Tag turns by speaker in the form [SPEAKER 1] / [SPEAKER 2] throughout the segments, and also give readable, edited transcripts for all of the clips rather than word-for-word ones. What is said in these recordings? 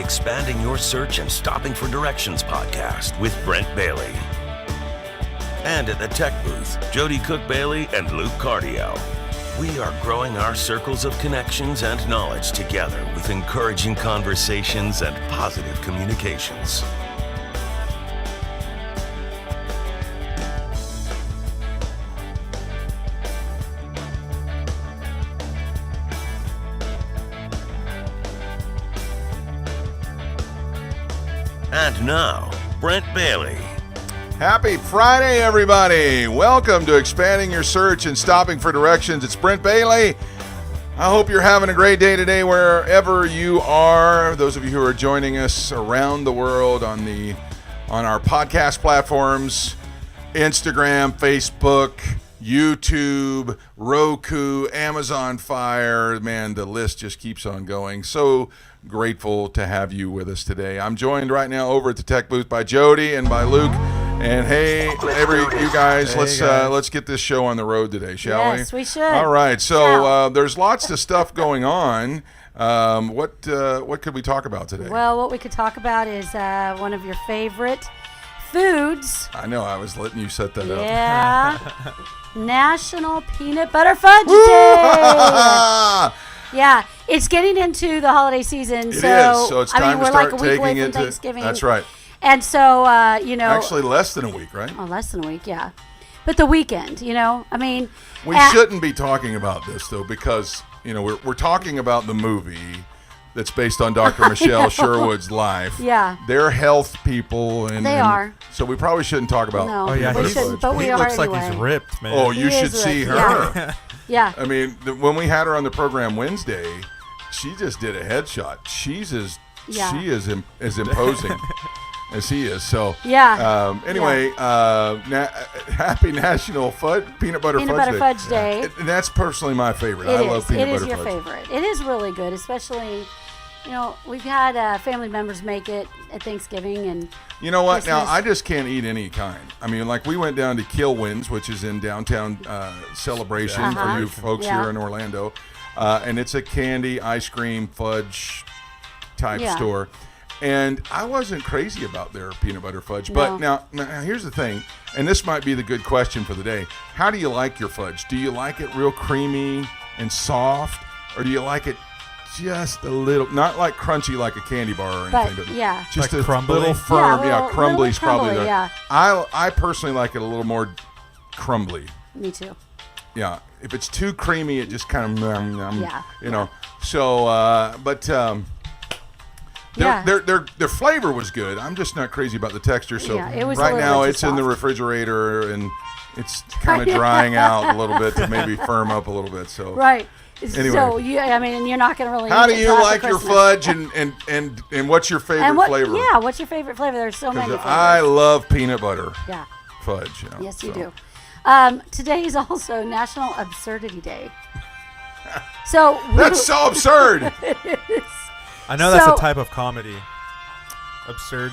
[SPEAKER 1] Expanding Your Search and Stopping for Directions podcast with Brent Bailey. And at the tech booth, Jody Cook-Bailey and Luke Cardiel. We are growing our circles of connections and knowledge together with encouraging conversations and positive communications. And now, Brent Bailey.
[SPEAKER 2] Happy Friday, everybody. Welcome to Expanding Your Search and Stopping for Directions. It's Brent Bailey. I hope you're having a great day today wherever you are. Those of you who are joining us around the world on our podcast platforms, Instagram, Facebook, YouTube, Roku, Amazon Fire. Man, the list just keeps on going. So grateful to have you with us today. I'm joined right now over at the tech booth by Jody and by Luke. And hey, you guys, let's get this show on the road today, shall we?
[SPEAKER 3] Yes, we should.
[SPEAKER 2] All right. So there's lots of stuff going on. What could we talk about today?
[SPEAKER 3] Well, what we could talk about is one of your favorite foods.
[SPEAKER 2] I know. I was letting you set that up.
[SPEAKER 3] Yeah. National Peanut Butter Fudge Day. Yeah, it's getting into the holiday season.
[SPEAKER 2] It is. So it's time to
[SPEAKER 3] we're
[SPEAKER 2] start
[SPEAKER 3] like a week away
[SPEAKER 2] taking
[SPEAKER 3] from
[SPEAKER 2] it to
[SPEAKER 3] Thanksgiving.
[SPEAKER 2] That's right.
[SPEAKER 3] And so,
[SPEAKER 2] Actually, less than a week, right?
[SPEAKER 3] Oh, less than a week, yeah. But the weekend,
[SPEAKER 2] We shouldn't be talking about this, though, because, we're talking about the movie that's based on Dr. Michelle Sherwood's life.
[SPEAKER 3] Yeah.
[SPEAKER 2] They're health people.
[SPEAKER 3] They are.
[SPEAKER 2] So we probably shouldn't talk about
[SPEAKER 3] No,
[SPEAKER 4] Oh, yeah,
[SPEAKER 3] we
[SPEAKER 4] he's-
[SPEAKER 3] shouldn't, but we
[SPEAKER 4] he
[SPEAKER 3] are
[SPEAKER 4] looks
[SPEAKER 3] anyway.
[SPEAKER 4] like he's ripped, man.
[SPEAKER 2] Oh, you
[SPEAKER 3] He
[SPEAKER 2] should
[SPEAKER 3] is
[SPEAKER 2] see
[SPEAKER 3] ripped,
[SPEAKER 2] her.
[SPEAKER 3] Yeah.
[SPEAKER 2] I mean, when we had her on the program Wednesday, she just did a headshot. She is as imposing as he is. So anyway, happy National Peanut Butter
[SPEAKER 3] Fudge Day.
[SPEAKER 2] And that's personally my favorite.
[SPEAKER 3] It
[SPEAKER 2] I
[SPEAKER 3] is.
[SPEAKER 2] love peanut
[SPEAKER 3] It
[SPEAKER 2] butter
[SPEAKER 3] is your
[SPEAKER 2] fudge.
[SPEAKER 3] favorite. It is really good, especially, we've had family members make it at Thanksgiving and
[SPEAKER 2] You know what? Now,
[SPEAKER 3] Christmas.
[SPEAKER 2] I just can't eat any kind. I mean, like we went down to Kilwins, which is in downtown Celebration for you folks here in Orlando. And it's a candy, ice cream, fudge type store. And I wasn't crazy about their peanut butter fudge. But now here's the thing, and this might be the good question for the day. How do you like your fudge? Do you like it real creamy and soft? Or do you like it just a little, not like crunchy like a candy bar or anything, but just
[SPEAKER 4] like
[SPEAKER 2] a
[SPEAKER 4] crumbly?
[SPEAKER 2] little firm.
[SPEAKER 3] Yeah,
[SPEAKER 2] Crumbly's probably
[SPEAKER 3] crumbly,
[SPEAKER 2] the. I personally like it a little more crumbly.
[SPEAKER 3] Me too.
[SPEAKER 2] Yeah, if it's too creamy, it just kind of So, their flavor was good. I'm just not crazy about the texture. So
[SPEAKER 3] it was
[SPEAKER 2] right
[SPEAKER 3] a little
[SPEAKER 2] now
[SPEAKER 3] bit
[SPEAKER 2] it's in the
[SPEAKER 3] soft.
[SPEAKER 2] refrigerator and it's kind of drying out a little bit to maybe firm up a little bit. So
[SPEAKER 3] Right.
[SPEAKER 2] Anyway.
[SPEAKER 3] So you're not going to really.
[SPEAKER 2] How
[SPEAKER 3] eat
[SPEAKER 2] do
[SPEAKER 3] it
[SPEAKER 2] you
[SPEAKER 3] till after
[SPEAKER 2] like your
[SPEAKER 3] Christmas.
[SPEAKER 2] fudge and what's your favorite flavor?
[SPEAKER 3] Yeah, what's your favorite flavor? There's so many flavors.
[SPEAKER 2] I love peanut butter
[SPEAKER 3] Yeah.
[SPEAKER 2] fudge.
[SPEAKER 3] Yes, you do. Today is also National Absurdity Day. So
[SPEAKER 2] That's so absurd.
[SPEAKER 4] I know that's
[SPEAKER 3] So-
[SPEAKER 4] a type of comedy. Absurd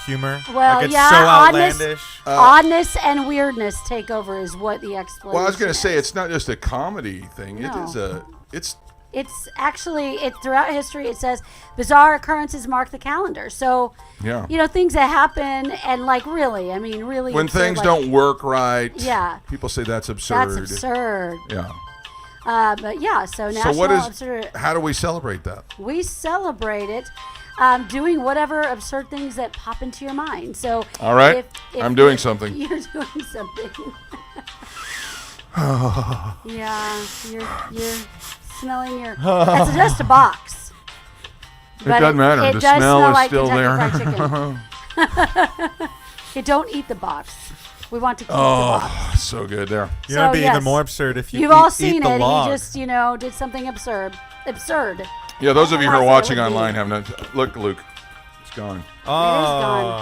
[SPEAKER 4] humor.
[SPEAKER 3] Well,
[SPEAKER 4] like it's
[SPEAKER 3] yeah,
[SPEAKER 4] so
[SPEAKER 3] oddness-
[SPEAKER 4] outlandish.
[SPEAKER 3] oddness and weirdness take over is what the explanation.
[SPEAKER 2] Well, I was going to say
[SPEAKER 3] is.
[SPEAKER 2] it's not just a comedy thing.
[SPEAKER 3] No.
[SPEAKER 2] It's
[SPEAKER 3] It's actually throughout history. It says bizarre occurrences mark the calendar. So things that happen and really
[SPEAKER 2] when
[SPEAKER 3] absurd,
[SPEAKER 2] things don't work right.
[SPEAKER 3] Yeah.
[SPEAKER 2] People say that's absurd.
[SPEAKER 3] That's absurd.
[SPEAKER 2] Yeah.
[SPEAKER 3] But yeah, so National
[SPEAKER 2] So what is?
[SPEAKER 3] Absurd.
[SPEAKER 2] How do we celebrate that?
[SPEAKER 3] We celebrate it doing whatever absurd things that pop into your mind. So
[SPEAKER 2] All right.
[SPEAKER 3] if
[SPEAKER 2] I'm doing something.
[SPEAKER 3] You're doing something. Yeah, you're smelling your. That's just a box.
[SPEAKER 2] It doesn't matter.
[SPEAKER 3] It
[SPEAKER 2] The
[SPEAKER 3] does
[SPEAKER 2] smell is
[SPEAKER 3] like
[SPEAKER 2] still
[SPEAKER 3] Kentucky
[SPEAKER 2] there.
[SPEAKER 3] Fried Chicken. You don't eat the box. We want to keep the box.
[SPEAKER 2] Oh, so good there.
[SPEAKER 4] You're gonna
[SPEAKER 3] So,
[SPEAKER 4] be
[SPEAKER 3] yes.
[SPEAKER 4] even more absurd if you
[SPEAKER 3] You've all
[SPEAKER 4] eat
[SPEAKER 3] seen
[SPEAKER 4] the
[SPEAKER 3] it.
[SPEAKER 4] log.
[SPEAKER 3] He just did something absurd. Absurd.
[SPEAKER 2] Yeah, those of you who are
[SPEAKER 3] Otherwise, it
[SPEAKER 2] watching
[SPEAKER 3] would be-
[SPEAKER 2] online have not. Look, Luke, it's gone.
[SPEAKER 4] Oh,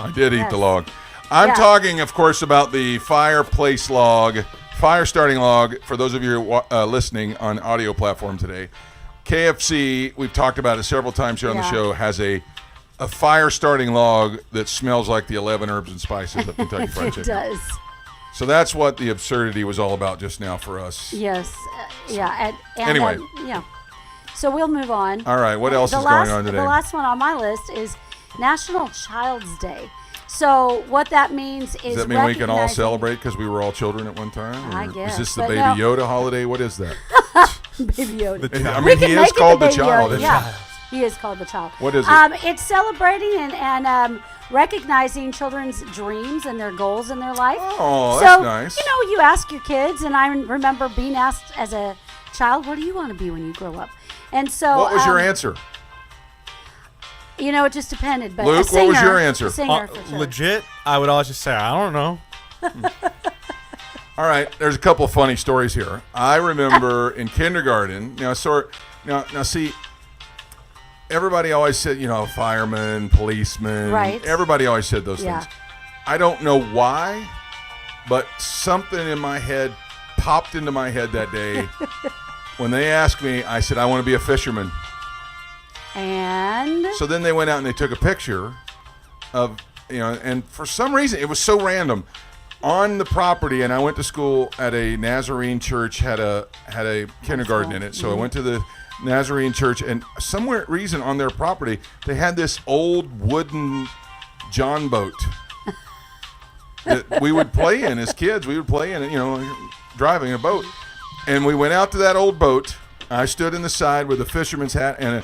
[SPEAKER 2] I did eat
[SPEAKER 3] Yes.
[SPEAKER 2] the log. I'm
[SPEAKER 3] Yeah.
[SPEAKER 2] talking, of course, about the fireplace log, fire starting log. For those of you who are listening on audio platform today, KFC, we've talked about it several times here on the
[SPEAKER 3] Yeah.
[SPEAKER 2] show, has a fire starting log that smells like the 11 herbs and spices of Kentucky Fried
[SPEAKER 3] It
[SPEAKER 2] Chicken.
[SPEAKER 3] does.
[SPEAKER 2] So that's what the absurdity was all about just now for us.
[SPEAKER 3] Yes. Yeah. And
[SPEAKER 2] Anyway.
[SPEAKER 3] yeah. So we'll move on.
[SPEAKER 2] All right. What else is going on today?
[SPEAKER 3] The last one on my list is National Child's Day. So what that means is
[SPEAKER 2] does that mean we can all celebrate because we were all children at one time?
[SPEAKER 3] I guess.
[SPEAKER 2] Is this the Baby Yoda holiday? What is that?
[SPEAKER 3] Baby Yoda.
[SPEAKER 2] I mean, he is called the child.
[SPEAKER 3] Yeah, he is called the child.
[SPEAKER 2] What is it?
[SPEAKER 3] It's celebrating and recognizing children's dreams and their goals in their life.
[SPEAKER 2] Oh, that's nice.
[SPEAKER 3] You know, you ask your kids, and I remember being asked as a child, what do you want to be when you grow up? And so,
[SPEAKER 2] what was your answer?
[SPEAKER 3] You know, it just depended. But
[SPEAKER 2] Luke, what was your answer?
[SPEAKER 3] A singer, for sure.
[SPEAKER 4] Legit, I would always just say, I don't know.
[SPEAKER 2] All right, there's a couple of funny stories here. I remember in kindergarten. Now, see, everybody always said, fireman, policeman.
[SPEAKER 3] Right.
[SPEAKER 2] Everybody always said those things. I don't know why, but something in my head popped into my head that day. When they asked me, I said, I want to be a fisherman.
[SPEAKER 3] And
[SPEAKER 2] so then they went out and they took a picture of, and for some reason, it was so random. On the property, and I went to school at a Nazarene church, had a kindergarten in it. So I went to the Nazarene church, and reason on their property, they had this old wooden John boat that we would play in as kids. We would play in it, driving a boat. And we went out to that old boat. I stood in the side with a fisherman's hat and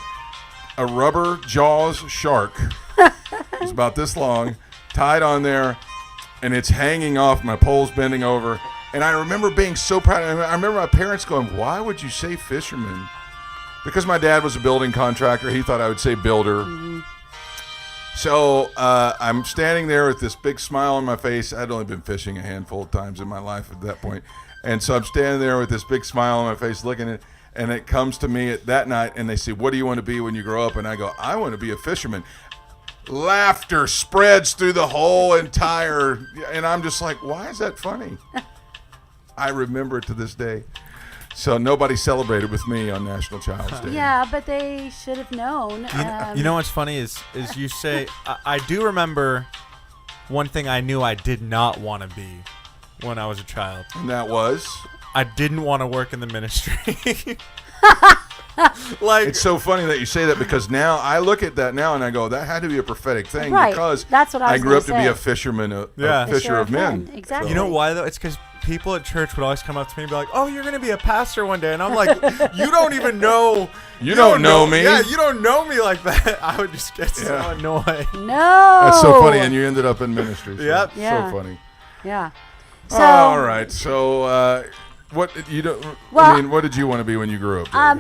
[SPEAKER 2] a rubber jaws shark. It's about this long, tied on there, and it's hanging off. My pole's bending over. And I remember being so proud. I remember my parents going, why would you say fisherman? Because my dad was a building contractor. He thought I would say builder. Mm-hmm. So I'm standing there with this big smile on my face. I'd only been fishing a handful of times in my life at that point. And so I'm standing there with this big smile on my face looking at it. And it comes to me at that night, and they say, what do you want to be when you grow up? And I go, I want to be a fisherman. Laughter spreads through the whole entire, and I'm just like, why is that funny? I remember it to this day. So nobody celebrated with me on National Child's Day.
[SPEAKER 3] Yeah, but they should have known.
[SPEAKER 4] You know what's funny is you say, I do remember one thing I knew I did not want to be when I was a child.
[SPEAKER 2] And that was?
[SPEAKER 4] I didn't want to work in the ministry.
[SPEAKER 2] It's so funny that you say that, because now I look at that now and I go, that had to be a prophetic thing,
[SPEAKER 3] right.
[SPEAKER 2] Because
[SPEAKER 3] that's what I
[SPEAKER 2] grew up
[SPEAKER 3] say.
[SPEAKER 2] to be a fisherman, a fisher of men.
[SPEAKER 3] Exactly.
[SPEAKER 4] You know why though? It's because people at church would always come up to me and be like, "Oh, you're going to be a pastor one day," and I'm like, "You don't even know.
[SPEAKER 2] You don't know me.
[SPEAKER 4] Yeah, you don't know me like that." I would just get so annoyed.
[SPEAKER 3] No.
[SPEAKER 2] That's so funny, and you ended up in ministry. So
[SPEAKER 4] Yep.
[SPEAKER 3] Yeah.
[SPEAKER 2] So funny.
[SPEAKER 3] Yeah.
[SPEAKER 2] So, all right. So. What did you want to be when you grew up?
[SPEAKER 3] I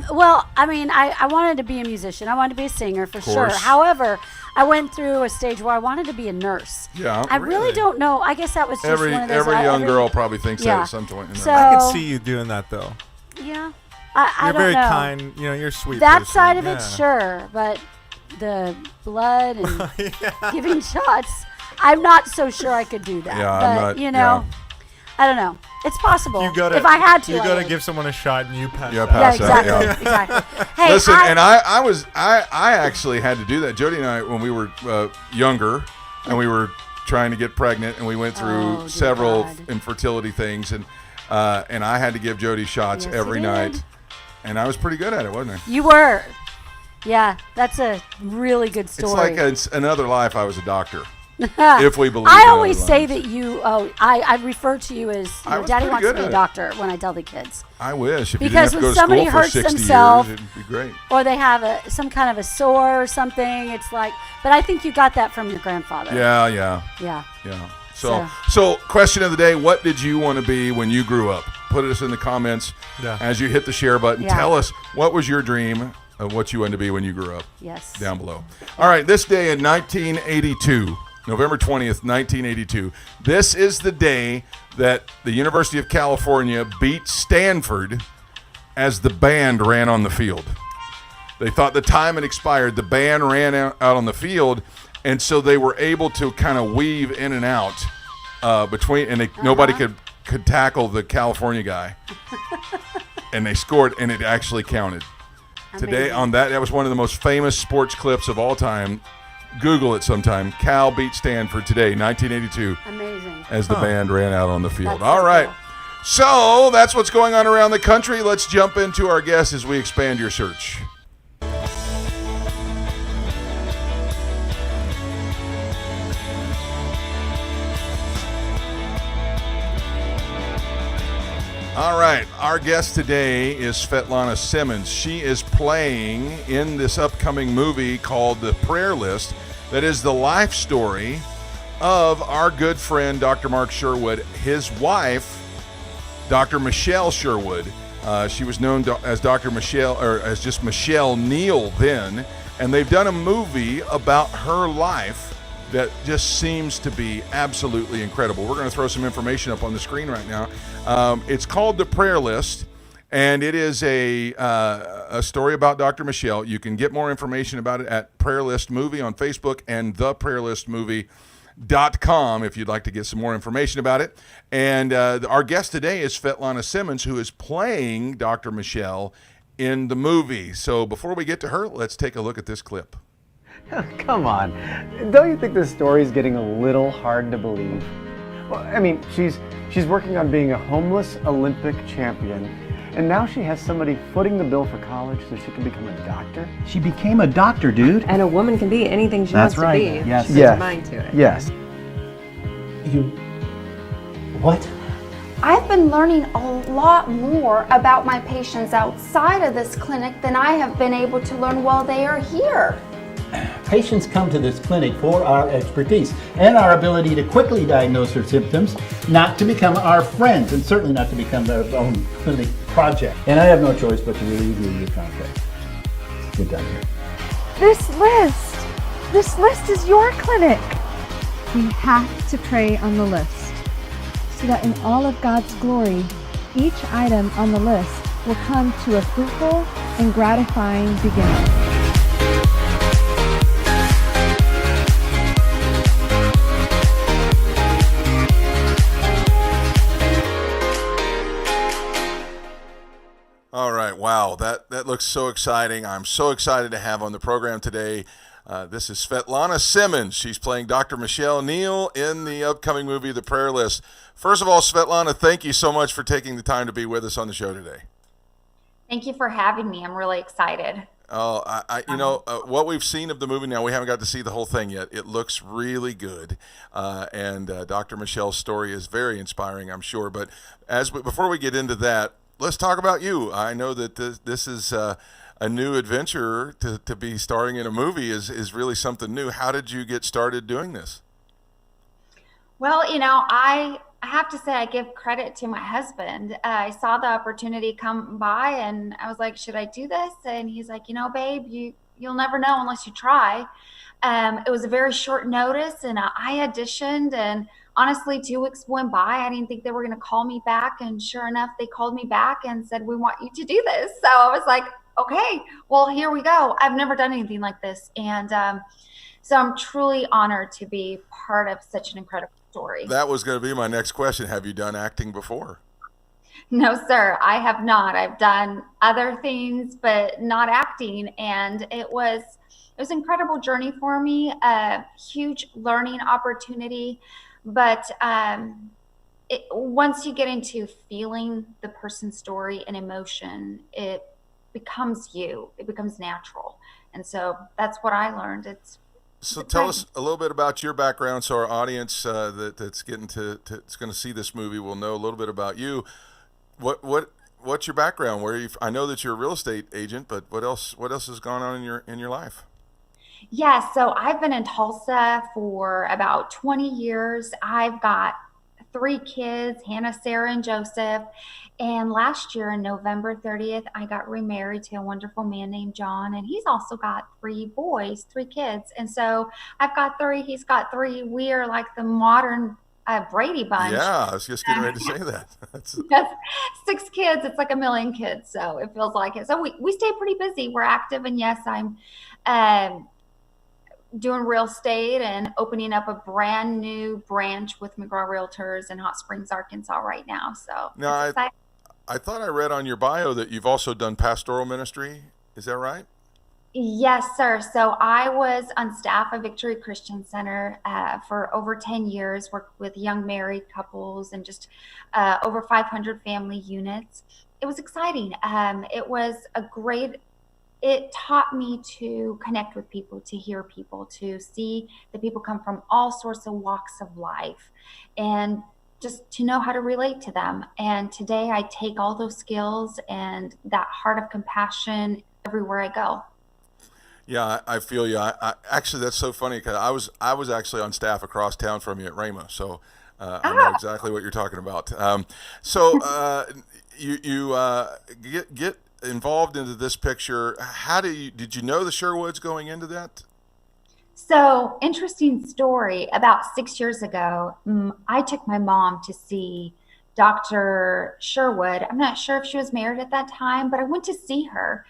[SPEAKER 3] wanted to be a musician. I wanted to be a singer for sure. However, I went through a stage where I wanted to be a nurse.
[SPEAKER 2] Yeah,
[SPEAKER 3] I really don't know. I guess that was just one of those.
[SPEAKER 2] Every young girl probably thinks that at some point.
[SPEAKER 3] So,
[SPEAKER 4] I could see you doing that though.
[SPEAKER 3] Yeah,
[SPEAKER 4] you're very kind. You're sweet.
[SPEAKER 3] That
[SPEAKER 4] person.
[SPEAKER 3] side of it, sure, but the blood and giving shots, I'm not so sure I could do that.
[SPEAKER 2] Yeah,
[SPEAKER 3] but,
[SPEAKER 2] I'm not.
[SPEAKER 3] I don't know. It's possible.
[SPEAKER 4] If I had to, you gotta give someone a shot and you pass.
[SPEAKER 2] Yeah, pass
[SPEAKER 3] exactly.
[SPEAKER 2] out. Yeah.
[SPEAKER 3] Exactly. Hey,
[SPEAKER 2] listen, I actually had to do that. Jody and I, when we were younger, and we were trying to get pregnant, and we went through several infertility things, and I had to give Jody shots every night, and I was pretty good at it, wasn't I?
[SPEAKER 3] You were. Yeah, that's a really good story.
[SPEAKER 2] It's like another life. I was a doctor. If we believe.
[SPEAKER 3] I always say that I refer to you as Daddy wants to be a doctor when I tell the kids.
[SPEAKER 2] I wish. If
[SPEAKER 3] because
[SPEAKER 2] you didn't have to go to
[SPEAKER 3] somebody
[SPEAKER 2] school for
[SPEAKER 3] hurts
[SPEAKER 2] 60
[SPEAKER 3] themselves,
[SPEAKER 2] years, it'd be great.
[SPEAKER 3] Or they have some kind of a sore or something. It's like, but I think you got that from your grandfather.
[SPEAKER 2] Yeah. So question of the day: what did you want to be when you grew up? Put us in the comments as you hit the share button.
[SPEAKER 3] Yeah.
[SPEAKER 2] Tell us what was your dream of what you wanted to be when you grew up.
[SPEAKER 3] Yes.
[SPEAKER 2] Down below. All right. This day in 1982. November 20th, 1982. This is the day that the University of California beat Stanford as the band ran on the field. They thought the time had expired. The band ran out on the field, and so they were able to kind of weave in and out between, and nobody could tackle the California guy. And they scored, and it actually counted.
[SPEAKER 3] Amazing.
[SPEAKER 2] Today on that was one of the most famous sports clips of all time. Google it sometime. Cal beat Stanford today, 1982.
[SPEAKER 3] Amazing.
[SPEAKER 2] As the band ran out on the field.
[SPEAKER 3] That's
[SPEAKER 2] all right.
[SPEAKER 3] cool.
[SPEAKER 2] So that's what's going on around the country. Let's jump into our guests as we expand your search. All right, our guest today is Svetlana Simmons. She is playing in this upcoming movie called The Prayer List, that is the life story of our good friend Dr. Mark Sherwood, his wife, Dr. Michele Sherwood. She was known as Dr. Michele, or as just Michele Neil then, and they've done a movie about her life that just seems to be absolutely incredible. We're going to throw some information up on the screen right now. It's called The Prayer List, and it is a story about Dr. Michele. You can get more information about it at Prayer List Movie on Facebook and theprayerlistmovie.com if you'd like to get some more information about it. And our guest today is Svetlana Simmons, who is playing Dr. Michele in the movie. So before we get to her, let's take a look at this clip.
[SPEAKER 5] Come on. Don't you think this story is getting a little hard to believe? Well, I mean, she's working on being a homeless Olympic champion, and now she has somebody footing the bill for college so she can become a doctor?
[SPEAKER 6] She became a doctor, dude.
[SPEAKER 7] And a woman can be anything she
[SPEAKER 6] That's
[SPEAKER 7] wants
[SPEAKER 6] right.
[SPEAKER 7] to be.
[SPEAKER 6] Yes.
[SPEAKER 7] She puts her mind to it.
[SPEAKER 5] Yes.
[SPEAKER 6] You... What?
[SPEAKER 8] I've been learning a lot more about my patients outside of this clinic than I have been able to learn while they are here.
[SPEAKER 6] Patients come to this clinic for our expertise and our ability to quickly diagnose their symptoms, not to become our friends, and certainly not to become their own clinic project. And I have no choice but to really agree with your contract. We're done here.
[SPEAKER 9] This list is your clinic. We have to pray on the list so that in all of God's glory, each item on the list will come to a fruitful and gratifying beginning.
[SPEAKER 2] All right, wow, that looks so exciting. I'm so excited to have on the program today. This is Svetlana Simmons. She's playing Dr. Michele Neil in the upcoming movie, The Prayer List. First of all, Svetlana, thank you so much for taking the time to be with us on the show today.
[SPEAKER 8] Thank you for having me. I'm really excited.
[SPEAKER 2] Oh, what we've seen of the movie now, we haven't got to see the whole thing yet. It looks really good, and Dr. Michele's story is very inspiring, I'm sure. But before we get into that, let's talk about you. I know that this is a new adventure to be starring in a movie is really something new. How did you get started doing this?
[SPEAKER 8] Well, I have to say I give credit to my husband. I saw the opportunity come by and I was like, should I do this? And he's like, babe, you'll never know unless you try. It was a very short notice and I auditioned, and honestly, 2 weeks went by. I didn't think they were going to call me back. And sure enough, they called me back and said, we want you to do this. So I was like, okay, well, here we go. I've never done anything like this. And so I'm truly honored to be part of such an incredible story.
[SPEAKER 2] That was going to be my next question. Have you done acting before?
[SPEAKER 8] No, sir, I have not. I've done other things, but not acting. And it was an incredible journey for me, a huge learning opportunity. But once you get into feeling the person's story and emotion, it becomes you. It becomes natural. And so that's what I learned.
[SPEAKER 2] So tell us a little bit about your background, so our audience that's getting it's going to see this movie will know a little bit about you. What's your background? I know that you're a real estate agent, but what else has gone on in your life?
[SPEAKER 8] Yeah, so I've been in Tulsa for about 20 years. I've got 3 kids, Hannah, Sarah, and Joseph. And last year, on November 30th, I got remarried to a wonderful man named John. And he's also got 3 boys, 3 kids. And so I've got 3, he's got 3. We are like the modern Brady Bunch.
[SPEAKER 2] Yeah, I was just getting ready to say that.
[SPEAKER 8] Yes, 6 kids. It's like a million kids. So it feels like it. So we stay pretty busy. We're active. And yes, I'm doing real estate and opening up a brand new branch with McGraw Realtors in Hot Springs, Arkansas right now. So
[SPEAKER 2] now I thought I read on your bio that you've also done pastoral ministry. Is that right?
[SPEAKER 8] Yes, sir. So I was on staff at Victory Christian Center for over 10 years, worked with young married couples and just over 500 family units. It was exciting. It taught me to connect with people, to hear people, to see that people come from all sorts of walks of life, and just to know how to relate to them. And today I take all those skills and that heart of compassion everywhere I go.
[SPEAKER 2] Yeah, I feel you. I actually, that's so funny because I was actually on staff across town from you at Rhema, so I know exactly what you're talking about. You get involved into this picture. How did you know the Sherwoods going into that?
[SPEAKER 8] So, interesting story. About 6 years ago, I took my mom to see Dr. Sherwood. I'm not sure if she was married at that time, but I went to see her.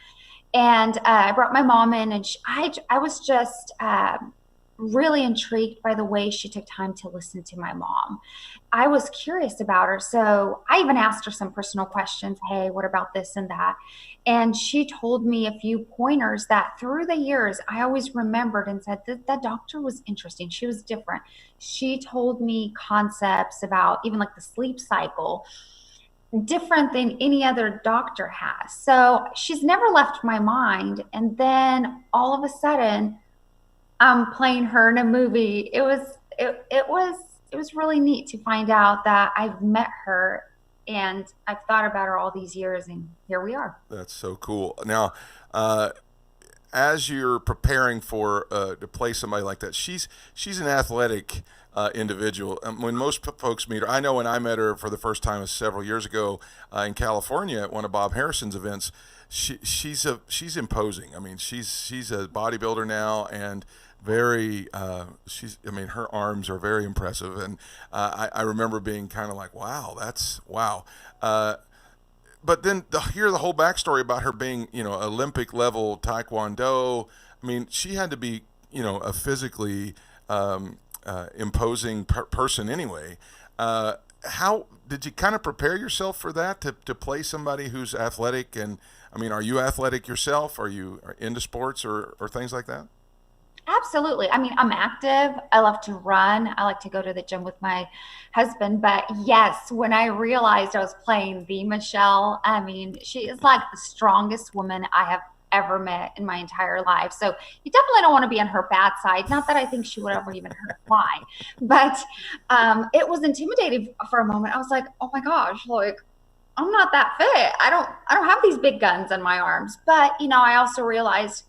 [SPEAKER 8] And I brought my mom in, and I was just really intrigued by the way she took time to listen to my mom. I was curious about her. So I even asked her some personal questions. Hey, what about this and that? And she told me a few pointers that through the years, I always remembered and said that doctor was interesting. She was different. She told me concepts about even like the sleep cycle, different than any other doctor has. So she's never left my mind. And then all of a sudden, I'm playing her in a movie. It was really neat to find out that I've met her and I've thought about her all these years, and here we are.
[SPEAKER 2] That's so cool. Now, as you're preparing for to play somebody like that, she's an athletic individual. When most folks meet her, I know when I met her for the first time several years ago in California at one of Bob Harrison's events, she's imposing. I mean, she's a bodybuilder now and very her arms are very impressive, and I remember being kind of like, wow. But then hear the whole backstory about her being, Olympic level Taekwondo. I mean, she had to be, a physically imposing person anyway. How did you kind of prepare yourself for that to play somebody who's athletic? And I mean, are you athletic yourself? Are you into sports or things like that?
[SPEAKER 8] Absolutely. I mean, I'm active. I love to run. I like to go to the gym with my husband. But yes, when I realized I was playing the Michele, I mean, she is like the strongest woman I have ever met in my entire life. So you definitely don't want to be on her bad side. Not that I think she would ever even hurt a fly, but it was intimidating for a moment. I was like, oh my gosh, like I'm not that fit. I don't have these big guns in my arms. But I also realized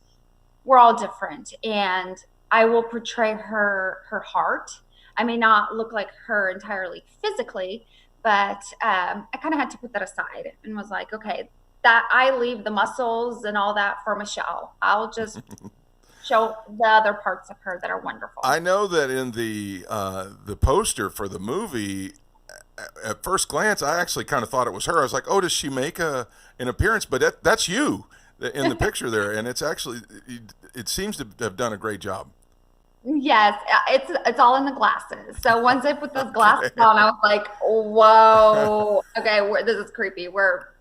[SPEAKER 8] we're all different, and I will portray her heart. I may not look like her entirely physically, but I kind of had to put that aside and was like, okay, that I leave the muscles and all that for Michele. I'll just show the other parts of her that are wonderful.
[SPEAKER 2] I know that in the poster for the movie, at first glance, I actually kind of thought it was her. I was like, oh, does she make an appearance? But that's you in the picture there, and it's actually, it seems to have done a great job.
[SPEAKER 8] Yes, it's all in the glasses. So once I put those glasses on, I was like, whoa, okay, this is creepy.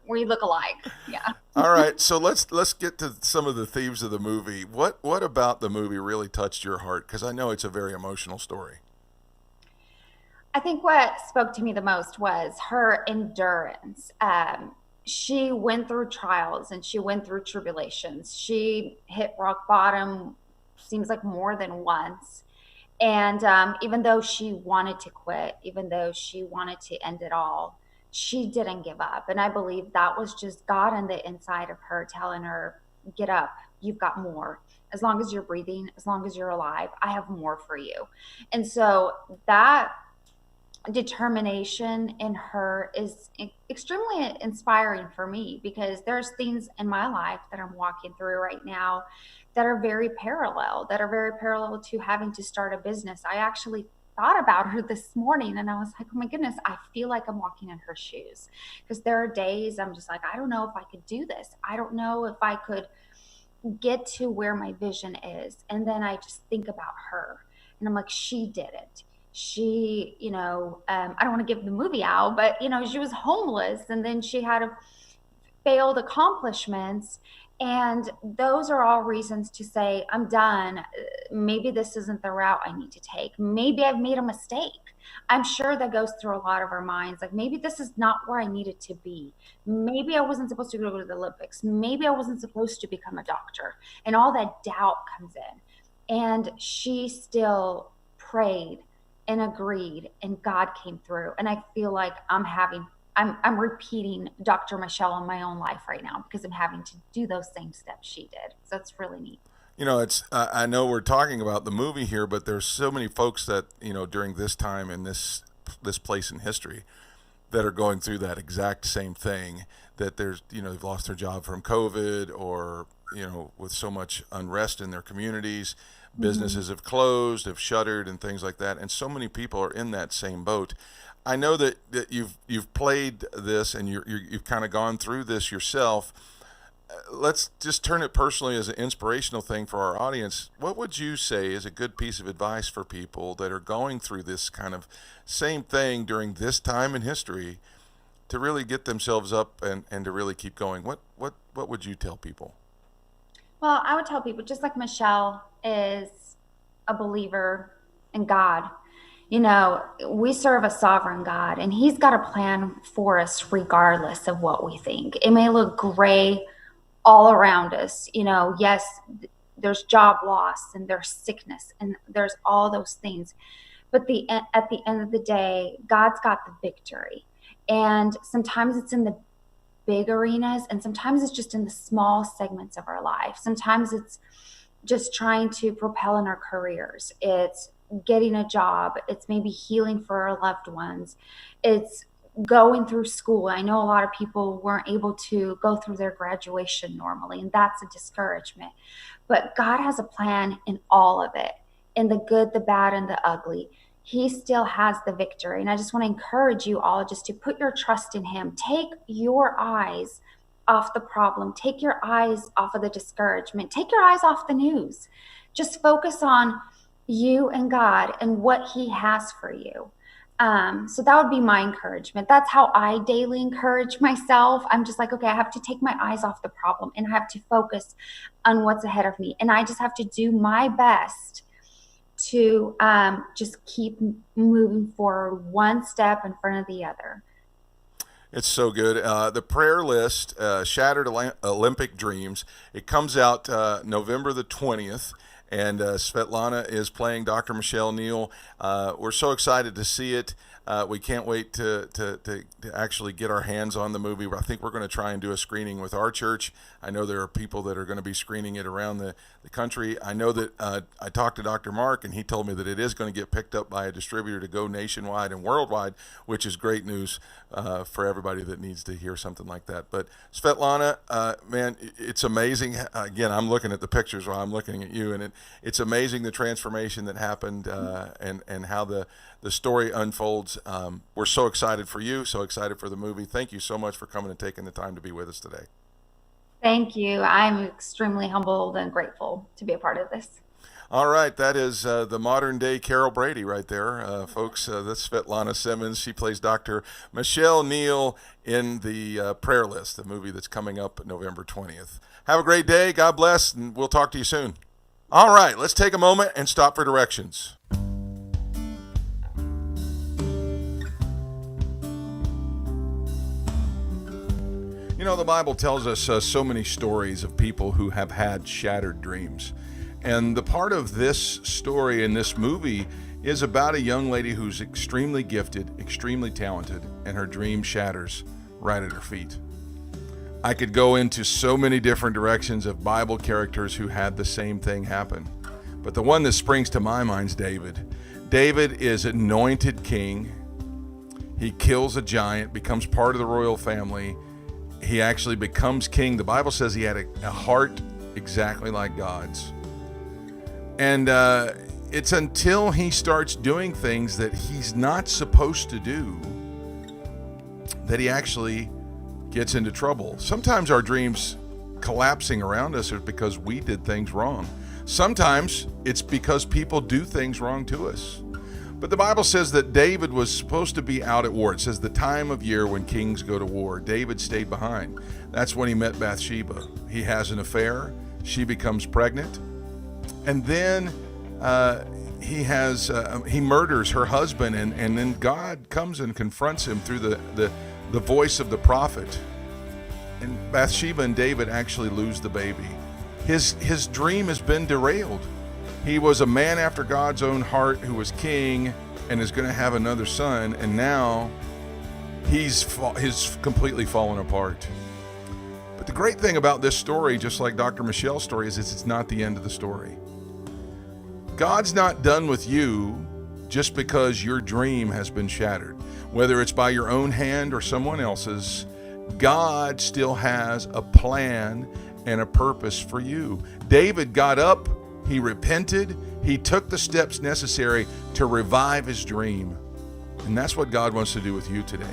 [SPEAKER 8] We look alike. Yeah.
[SPEAKER 2] All right, so let's get to some of the themes of the movie. What about the movie really touched your heart? Because I know it's a very emotional story.
[SPEAKER 8] I think what spoke to me the most was her endurance. She went through trials and she went through tribulations. She hit rock bottom, seems like more than once. And even though she wanted to quit, even though she wanted to end it all, she didn't give up. And I believe that was just God on the inside of her telling her, get up, you've got more. As long as you're breathing, as long as you're alive, I have more for you. And so that determination in her is extremely inspiring for me, because there's things in my life that I'm walking through right now that are very parallel to having to start a business. I actually thought about her this morning and I was like, oh my goodness, I feel like I'm walking in her shoes, because there are days I'm just like, I don't know if I could do this. I don't know if I could get to where my vision is. And then I just think about her and I'm like, she did it. She, I don't want to give the movie out, but, she was homeless and then she had failed accomplishments. And those are all reasons to say, I'm done. Maybe this isn't the route I need to take. Maybe I've made a mistake. I'm sure that goes through a lot of our minds. Like, maybe this is not where I needed to be. Maybe I wasn't supposed to go to the Olympics. Maybe I wasn't supposed to become a doctor. And all that doubt comes in. And she still prayed and agreed, and God came through. And I feel like I'm repeating Dr. Michele in my own life right now because I'm having to do those same steps she did. So it's really neat.
[SPEAKER 2] You know, it's I know we're talking about the movie here, but there's so many folks that, you know, during this time in this place in history that are going through that exact same thing, that there's, you know, they've lost their job from COVID, or, you know, with so much unrest in their communities, businesses have closed, have shuttered, and things like that. And so many people are in that same boat. I know that you've played this, and you've kind of gone through this yourself. Let's just turn it personally as an inspirational thing for our audience. What would you say is a good piece of advice for people that are going through this kind of same thing during this time in history to really get themselves up and to really keep going? What would you tell people?
[SPEAKER 8] Well, I would tell people, just like Michele is a believer in God, you know, we serve a sovereign God, and he's got a plan for us regardless of what we think. It may look gray all around us. You know, yes, there's job loss and there's sickness and there's all those things. But at the end of the day, God's got the victory. And sometimes it's in the big arenas, and sometimes it's just in the small segments of our life. Sometimes it's just trying to propel in our careers. It's getting a job. It's maybe healing for our loved ones. It's going through school. I know a lot of people weren't able to go through their graduation normally, and that's a discouragement. But God has a plan in all of it, in the good, the bad, and the ugly. He still has the victory. And I just want to encourage you all just to put your trust in him. Take your eyes off the problem. Take your eyes off of the discouragement. Take your eyes off the news. Just focus on you and God and what he has for you. So that would be my encouragement. That's how I daily encourage myself. I'm just like, okay, I have to take my eyes off the problem, and I have to focus on what's ahead of me. And I just have to do my best to just keep moving forward, one step in front of the other.
[SPEAKER 2] It's so good. The prayer list, Shattered Olympic Dreams, it comes out November the 20th. And Svetlana is playing Dr. Michele Neil. We're so excited to see it. We can't wait to actually get our hands on the movie. I think we're going to try and do a screening with our church. I know there are people that are going to be screening it around the country. I know that I talked to Dr. Mark, and he told me that it is going to get picked up by a distributor to go nationwide and worldwide, which is great news for everybody that needs to hear something like that. But Svetlana, man, it's amazing. Again, I'm looking at the pictures while I'm looking at you, and it's amazing the transformation that happened and how the story unfolds. We're so excited for you, so excited for the movie. Thank you so much for coming and taking the time to be with us today.
[SPEAKER 8] Thank you. I'm extremely humbled and grateful to be a part of this.
[SPEAKER 2] All right, that is the modern day Carol Brady right there, folks. That's Svetlana Simmons. She plays Dr. Michele Neil in the Prayer List, the movie that's coming up November 20th. Have a great day. God bless, and we'll talk to you soon. All right, let's take a moment and stop for directions. You know, the Bible tells us so many stories of people who have had shattered dreams. And the part of this story in this movie is about a young lady who's extremely gifted, extremely talented, and her dream shatters right at her feet. I could go into so many different directions of Bible characters who had the same thing happen. But the one that springs to my mind is David. David is anointed king. He kills a giant, becomes part of the royal family. He actually becomes king. The Bible says he had a heart exactly like God's. And it's until he starts doing things that he's not supposed to do that he actually gets into trouble. Sometimes our dreams collapsing around us is because we did things wrong. Sometimes it's because people do things wrong to us. But the Bible says that David was supposed to be out at war. It says the time of year when kings go to war. David stayed behind. That's when he met Bathsheba. He has an affair. She becomes pregnant. And then he murders her husband. And then God comes and confronts him through the voice of the prophet. And Bathsheba and David actually lose the baby. His dream has been derailed. He was a man after God's own heart who was king, and is going to have another son, and now he's completely fallen apart. But the great thing about this story, just like Dr. Michelle's story, is it's not the end of the story. God's not done with you just because your dream has been shattered. Whether it's by your own hand or someone else's, God still has a plan and a purpose for you. David got up, he repented, he took the steps necessary to revive his dream. And that's what God wants to do with you today.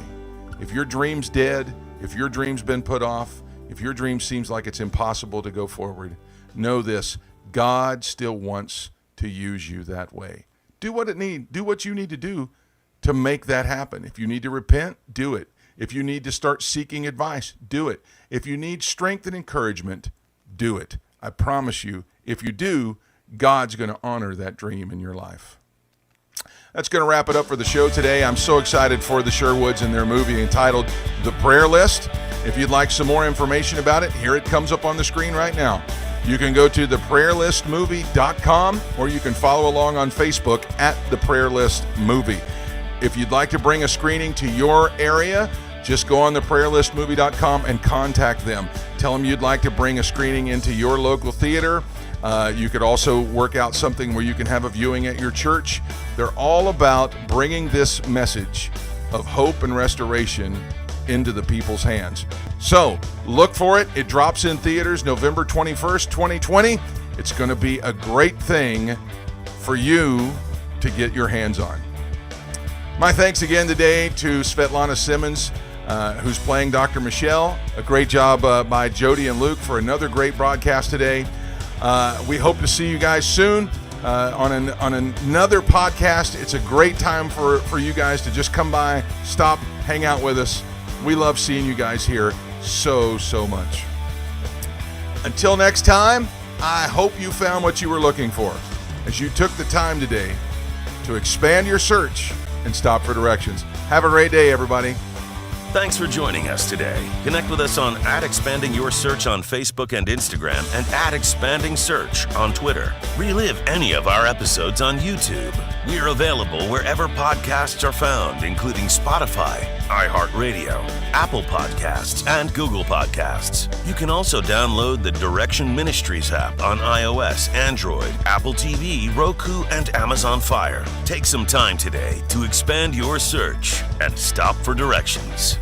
[SPEAKER 2] If your dream's dead, if your dream's been put off, if your dream seems like it's impossible to go forward, know this: God still wants to use you that way. Do what you need to do to make that happen. If you need to repent, do it. If you need to start seeking advice, do it. If you need strength and encouragement, do it. I promise you, if you do, God's going to honor that dream in your life. That's going to wrap it up for the show today. I'm so excited for the Sherwoods and their movie entitled The Prayer List. If you'd like some more information about it, here it comes up on the screen right now. You can go to theprayerlistmovie.com, or you can follow along on Facebook at The Prayer List Movie. If you'd like to bring a screening to your area, just go on theprayerlistmovie.com and contact them. Tell them you'd like to bring a screening into your local theater. You could also work out something where you can have a viewing at your church. They're all about bringing this message of hope and restoration into the people's hands. So look for it. It drops in theaters November 21st, 2020. It's going to be a great thing for you to get your hands on. My thanks again today to Svetlana Simmons, who's playing Dr. Michele. A great job by Jody and Luke for another great broadcast today. We hope to see you guys soon on another podcast. It's a great time for you guys to just come by, stop, hang out with us. We love seeing you guys here so much. Until next time, I hope you found what you were looking for as you took the time today to expand your search and stop for directions. Have a great day, everybody.
[SPEAKER 1] Thanks for joining us today. Connect with us on @ExpandingYourSearch on Facebook and Instagram, and @ExpandingSearch on Twitter. Relive any of our episodes on YouTube. We're available wherever podcasts are found, including Spotify, iHeartRadio, Apple Podcasts, and Google Podcasts. You can also download the Direction Ministries app on iOS, Android, Apple TV, Roku, and Amazon Fire. Take some time today to expand your search and stop for directions.